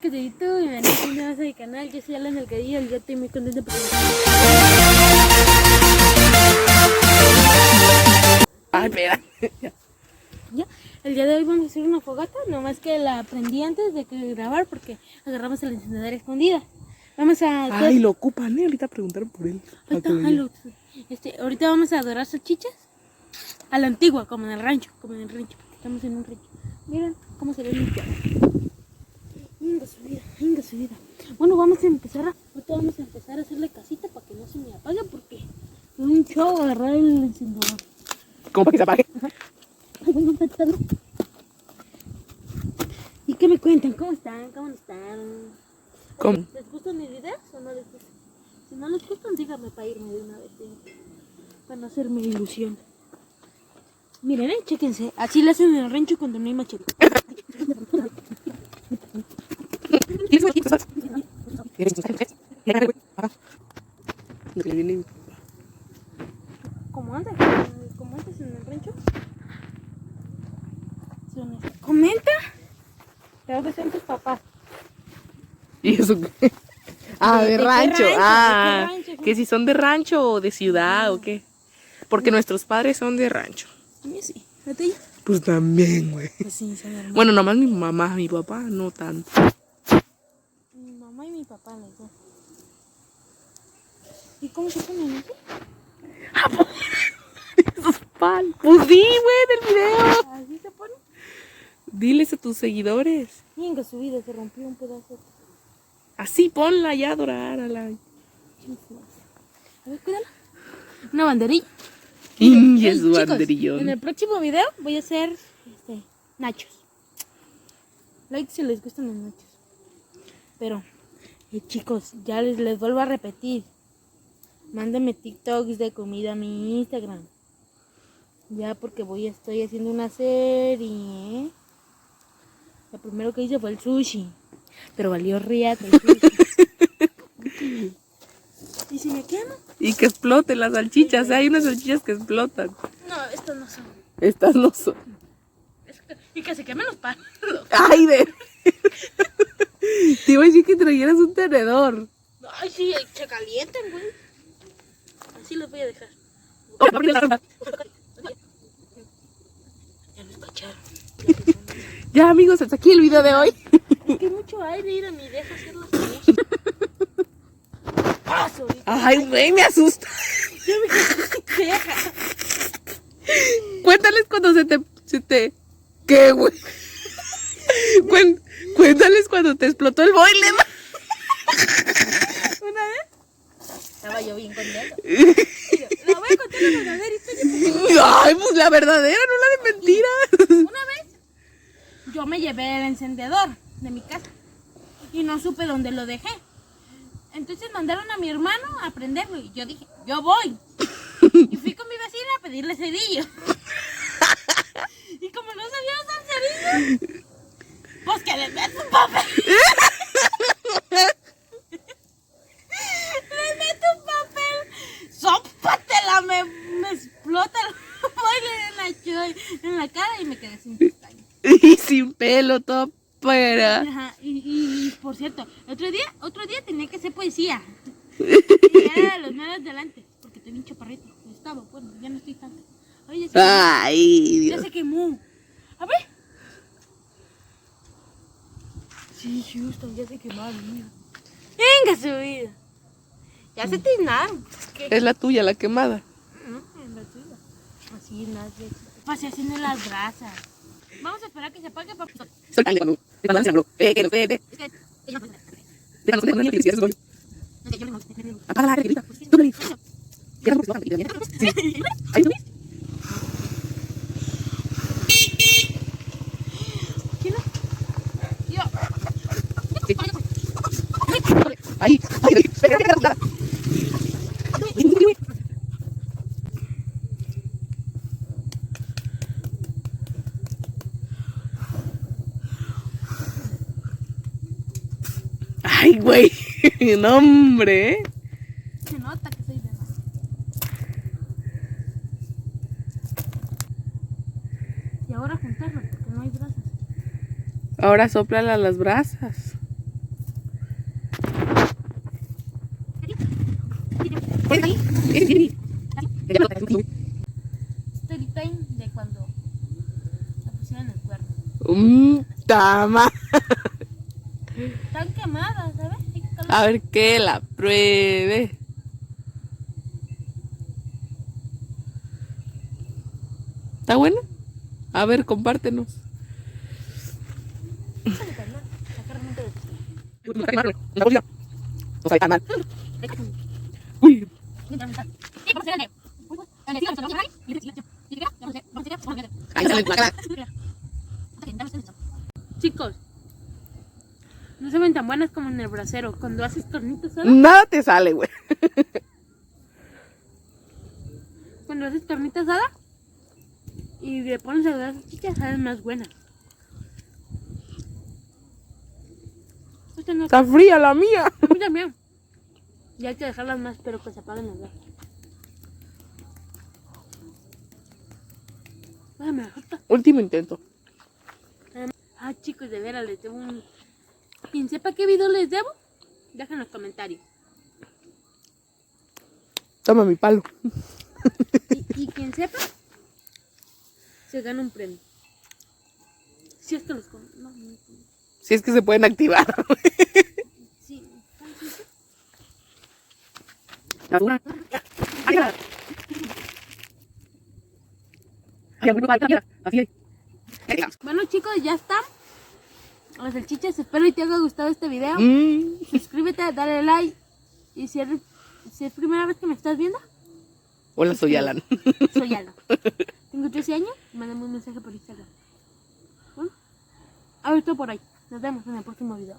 Que te YouTube y me a mi canal, yo soy Alan Delgadillo y yo estoy muy contenta porque... Ay, espera. Ya, el día de hoy vamos a hacer una fogata, nomás que la prendí antes de que grabar porque agarramos el encendedor escondida. Vamos a... Ay, lo ocupan, ahorita preguntaron por él. Ahorita vamos a adorar salchichas a la antigua, como en el rancho, porque estamos en un rancho. Miren cómo se ve limpiado. Venga su vida. Bueno, ahorita vamos a empezar a hacerle casita para que no se me apague porque es un show agarrar el encendedor. ¿Cómo para que se apague? Ay, bueno, empezando. ¿Y qué me cuentan? ¿Cómo están? ¿Cómo no están? ¿Cómo? ¿Les gustan mis videos o no les gustan? Si no les gustan, díganme para irme de una vez, para no hacerme ilusión. Miren, chéquense. Así le hacen en el rancho cuando no hay machete. ¿Cómo andas? ¿Cómo andas en el rancho? Comenta. Creo que son tus papás. ¿Y eso qué? Ah, de rancho. Ah, ¿De qué rancho? que si son de rancho o de ciudad o qué. Porque nuestros padres son de rancho. A mí sí. ¿A ti? Pues también, güey. Pues sí, son hermanos. Bueno, nomás mi mamá, mi papá, no tanto. Mi mamá y mi papá, los dos. ¿Y cómo se ponen así? Pues sí, güey, del video. ¿Así se ponen? Diles a tus seguidores. Venga, su vida, se rompió un pedazo. Así ponla ya, adorar a la... A ver, cuídala. Una banderilla. Y es Ey, su chicos, banderillón. en el próximo video voy a hacer nachos. Like si les gustan los nachos. Pero, chicos, ya les vuelvo a repetir. Mándenme TikToks de comida a mi Instagram. Ya porque estoy haciendo una serie. Lo primero que hice fue el sushi. Pero valió riata el sushi. ¿Y si me quemo? Y que exploten las salchichas. Hay unas salchichas que explotan. No, estos no son. Estas no son. Y que se quemen los palos. ¡Ay, de! Te iba a decir que trajeras un tenedor. Ay, sí, se calientan, güey. Así los voy a dejar. Ya los cacharon. Ya, amigos, hasta aquí el video de hoy. Es que hay mucho aire, mira, ni deja hacer las cosas. Paso, Ay, güey, me asusta. ya me deja. Cuéntales cuando se te... ¿Qué, güey? Cuéntales cuando te explotó el boiler. Una vez estaba yo bien contenta. La voy a contar la verdadera historia. Ay, pues la verdadera, no la de mentira. Una vez yo me llevé el encendedor de mi casa y no supe dónde lo dejé. Entonces mandaron a mi hermano a prenderlo y yo dije, yo voy. Y fui con mi vecina a pedirle cerillo. Y como no sabía usar cerillo, pues que le meto un papel. Le meto un papel. ¡Sópatela! Me explota el boiler en la cara y me quedé sin pestañas. Y sin pelo, todo fuera. Ajá, y por cierto, otro día tenía que hacer poesía. Y era de los meros delante, porque tenía un chaparrito. Estaba, bueno, ya no estoy tanto. Ay, ya se quemó. Ay, Ya Dios. se quemó. A ver. Sí, Houston, ya se quemaron, mira. Venga, su vida. Ya se tiznaron. ¿Qué? Es la tuya, la quemada. No, en la tuya. Así nace. Pasé haciendo las brasas. Vamos a esperar que se apague para... Soltando cuando se habló. Que no sé. Es que... Déjanos de poner felicidades, güey. Apaga la grita. Tú me dices. Ya no puedo sí. Ay, no. ¿Quién no? Yo. Ay, espera. Ay, güey. No, hombre. Se nota que soy bebé. Y ahora juntarlo porque no hay brasas. Ahora sóplala las brasas. Story time de cuando la pusieron el cuerno. Tama. Están quemadas, ¿sabes? Hay que quitarlas. A ver que la pruebe. ¿Está buena? A ver, compártenos. No sabe tan mal. Uy. Ahí sale la cara. Chicos, no se ven tan buenas como en el brasero. Cuando haces carnita asada, Nada te sale, güey. cuando haces carnita asada y le pones a las salchichas, saben más buenas. Esta no, Está fría la mía. a mí también. Y hay que dejarlas más, pero que se apaguen las dos. Déjame la jota. Último intento. Ah, chicos, de veras, les debo un... Quien sepa qué video les debo, dejen en los comentarios. Toma mi palo. Y quien sepa, se gana un premio. Si es que los... No, Si es que se pueden activar. sí. Bueno, chicos, ya está. Las salchichas, espero y te haya gustado este video. Suscríbete, dale like. Y si es primera vez que me estás viendo, Hola, soy Alan. soy Alba. Tengo 13 años, mándame un mensaje por Instagram. Bueno, a ver, todo por ahí. Nos vemos en el próximo video.